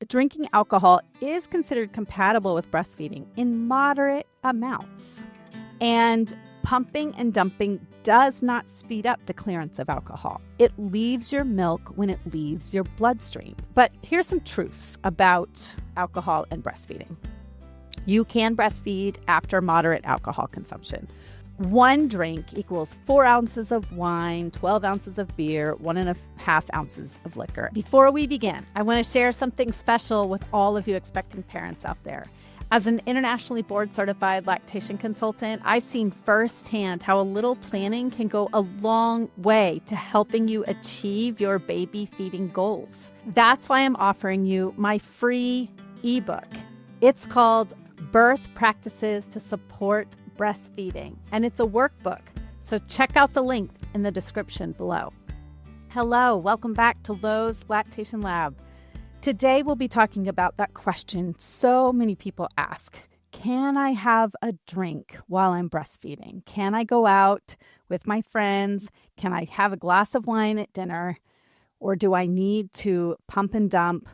drinking alcohol is considered compatible with breastfeeding in moderate amounts. And pumping and dumping does not speed up the clearance of alcohol. It leaves your milk when it leaves your bloodstream. But here's some truths about alcohol and breastfeeding. You can breastfeed after moderate alcohol consumption. 1 drink equals 4 ounces of wine, 12 ounces of beer, 1.5 ounces of liquor. Before we begin, I want to share something special with all of you expecting parents out there. As an internationally board-certified lactation consultant, I've seen firsthand how a little planning can go a long way to helping you achieve your baby feeding goals. That's why I'm offering you my free ebook. It's called Birth Practices to Support Breastfeeding, and it's a workbook. So check out the link in the description below. Hello, welcome back to Lo's Lactation Lab. Today we'll be talking about that question so many people ask. Can I have a drink while I'm breastfeeding? Can I go out with my friends? Can I have a glass of wine at dinner? Or do I need to pump and dump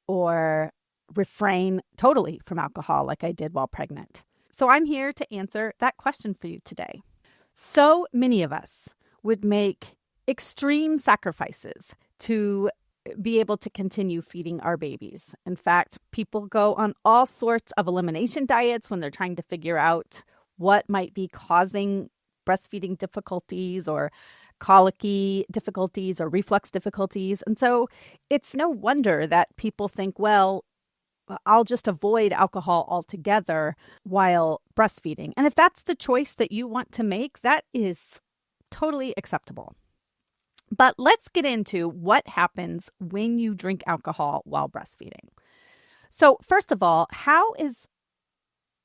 or refrain totally from alcohol like I did while pregnant? So I'm here to answer that question for you today. So many of us would make extreme sacrifices to be able to continue feeding our babies. In fact, people go on all sorts of elimination diets when they're trying to figure out what might be causing breastfeeding difficulties or colicky difficulties or reflux difficulties. And so it's no wonder that people think, well, I'll just avoid alcohol altogether while breastfeeding. And if that's the choice that you want to make, that is totally acceptable. But let's get into what happens when you drink alcohol while breastfeeding. So first of all, how is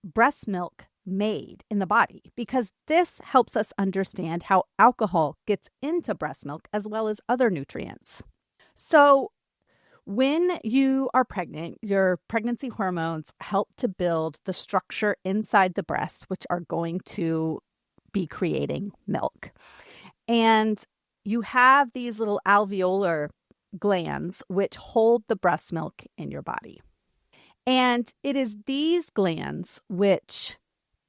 breast milk made in the body? Because this helps us understand how alcohol gets into breast milk as well as other nutrients. So when you are pregnant, your pregnancy hormones help to build the structure inside the breast, which are going to be creating milk. And you have these little alveolar glands which hold the breast milk in your body. And it is these glands which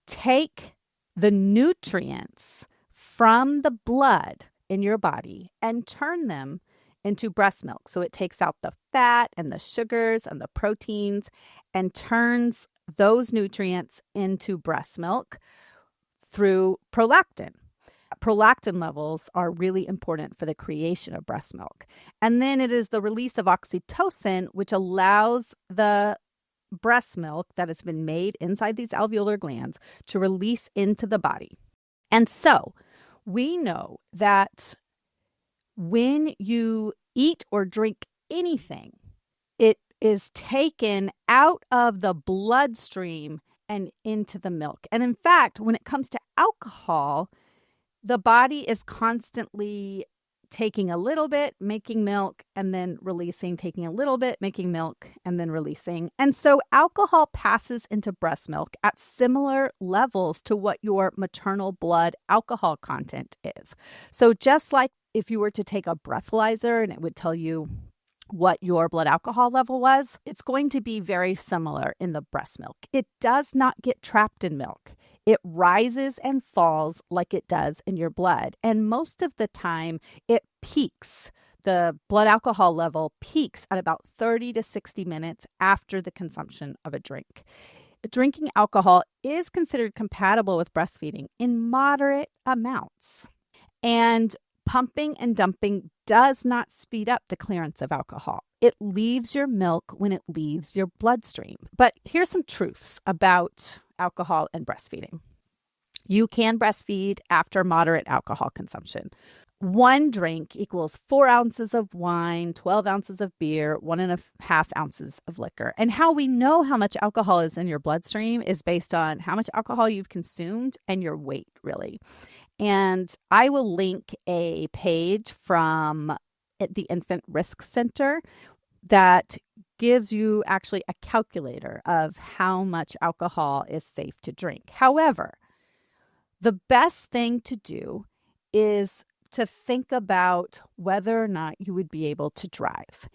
take the nutrients from the blood in your body and turn them into breast milk. So it takes out the fat and the sugars and the proteins and turns those nutrients into breast milk through prolactin. Prolactin levels are really important for the creation of breast milk. And then it is the release of oxytocin, which allows the breast milk that has been made inside these alveolar glands to release into the body. And so we know that when you eat or drink anything, it is taken out of the bloodstream and into the milk. And in fact, when it comes to alcohol, the body is constantly taking a little bit, making milk, and then releasing, taking a little bit, making milk, and then releasing. And so alcohol passes into breast milk at similar levels to what your maternal blood alcohol content is. So just like if you were to take a breathalyzer and it would tell you what your blood alcohol level was, it's going to be very similar in the breast milk. It does not get trapped in milk. It rises and falls like it does in your blood. And most of the time, it peaks. The blood alcohol level peaks at about 30 to 60 minutes after the consumption of a drink. Drinking alcohol is considered compatible with breastfeeding in moderate amounts. And pumping and dumping does not speed up the clearance of alcohol. It leaves your milk when it leaves your bloodstream. But here's some truths about alcohol and breastfeeding. You can breastfeed after moderate alcohol consumption. 1 drink equals 4 ounces of wine, 12 ounces of beer, 1.5 ounces of liquor. And how we know how much alcohol is in your bloodstream is based on how much alcohol you've consumed and your weight, really. And I will link a page from the Infant Risk Center that gives you actually a calculator of how much alcohol is safe to drink. However, the best thing to do is to think about whether or not you would be able to drive.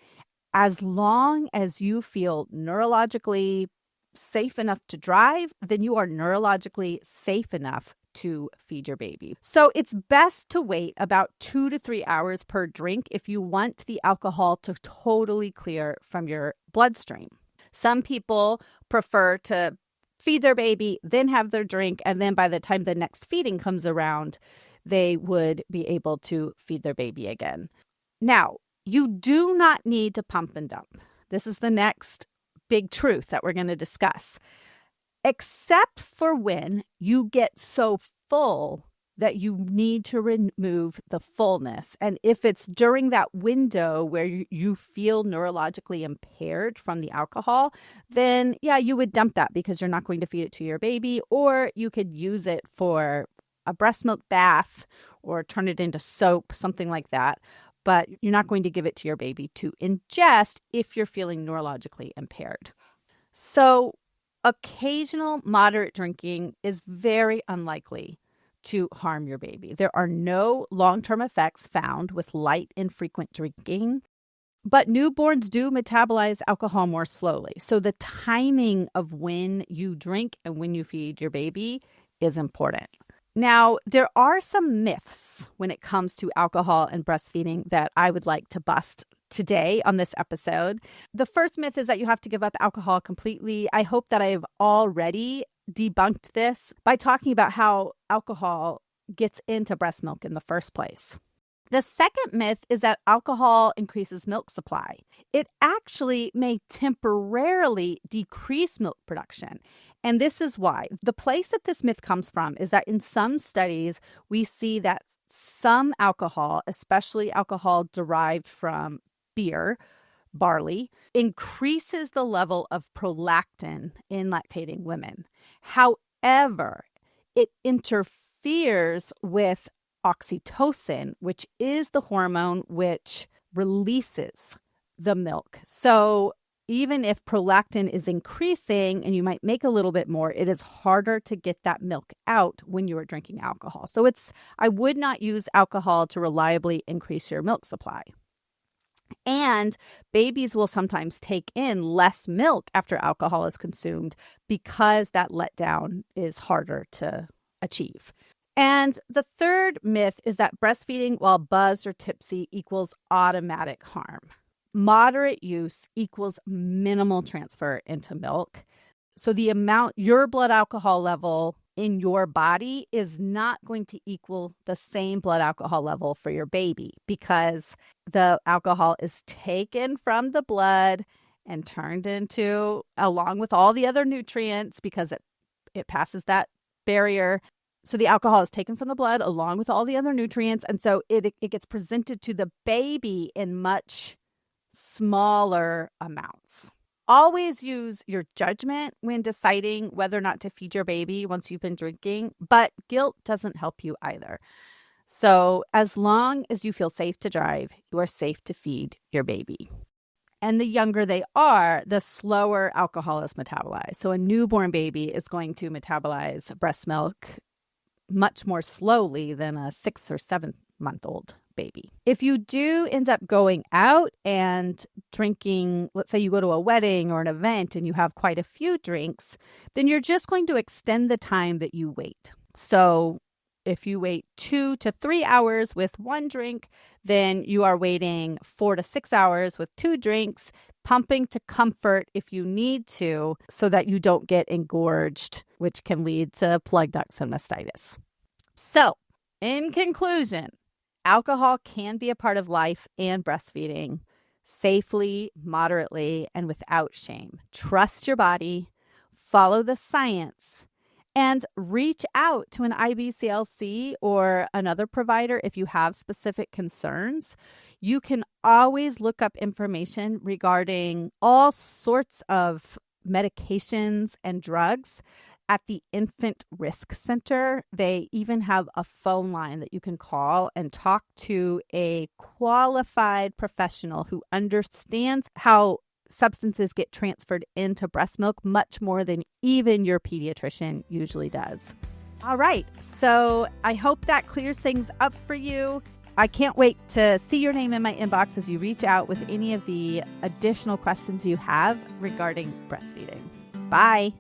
As long as you feel neurologically safe enough to drive, then you are neurologically safe enough to feed your baby. So it's best to wait about 2 to 3 hours per drink if you want the alcohol to totally clear from your bloodstream. Some people prefer to feed their baby, then have their drink, and then by the time the next feeding comes around, they would be able to feed their baby again. Now, you do not need to pump and dump. This is the next big truth that we're going to discuss. Except for when you get so full that you need to remove the fullness. And if it's during that window where you feel neurologically impaired from the alcohol, then yeah, you would dump that because you're not going to feed it to your baby, or you could use it for a breast milk bath or turn it into soap, something like that. But you're not going to give it to your baby to ingest if you're feeling neurologically impaired. So occasional moderate drinking is very unlikely to harm your baby. There are no long-term effects found with light, infrequent drinking, but newborns do metabolize alcohol more slowly. So the timing of when you drink and when you feed your baby is important. Now, there are some myths when it comes to alcohol and breastfeeding that I would like to bust today on this episode. The first myth is that you have to give up alcohol completely. I hope that I've already debunked this by talking about how alcohol gets into breast milk in the first place. The second myth is that alcohol increases milk supply. It actually may temporarily decrease milk production. And this is why. The place that this myth comes from is that in some studies, we see that some alcohol, especially alcohol derived from beer, barley, increases the level of prolactin in lactating women. However, it interferes with oxytocin, which is the hormone which releases the milk. So even if prolactin is increasing and you might make a little bit more, it is harder to get that milk out when you are drinking alcohol. So I would not use alcohol to reliably increase your milk supply. And babies will sometimes take in less milk after alcohol is consumed because that letdown is harder to achieve. And the third myth is that breastfeeding while buzzed or tipsy equals automatic harm. Moderate use equals minimal transfer into milk. So the amount, your blood alcohol level in your body is not going to equal the same blood alcohol level for your baby because the alcohol is taken from the blood and turned into, along with all the other nutrients, because it passes that barrier. So the alcohol is taken from the blood along with all the other nutrients. And so it gets presented to the baby in much smaller amounts. Always use your judgment when deciding whether or not to feed your baby once you've been drinking, but guilt doesn't help you either. So as long as you feel safe to drive, you are safe to feed your baby. And the younger they are, the slower alcohol is metabolized. So a newborn baby is going to metabolize breast milk much more slowly than a 6 or 7 month old baby. If you do end up going out and drinking, let's say you go to a wedding or an event and you have quite a few drinks, then you're just going to extend the time that you wait. So if you wait 2 to 3 hours with one drink, then you are waiting 4 to 6 hours with 2 drinks, pumping to comfort if you need to, so that you don't get engorged, which can lead to plug ducts and mastitis. So, in conclusion, alcohol can be a part of life and breastfeeding safely, moderately, and without shame. Trust your body, follow the science, and reach out to an IBCLC or another provider if you have specific concerns. You can always look up information regarding all sorts of medications and drugs at the Infant Risk Center. They even have a phone line that you can call and talk to a qualified professional who understands how substances get transferred into breast milk much more than even your pediatrician usually does. All right, so I hope that clears things up for you. I can't wait to see your name in my inbox as you reach out with any of the additional questions you have regarding breastfeeding. Bye.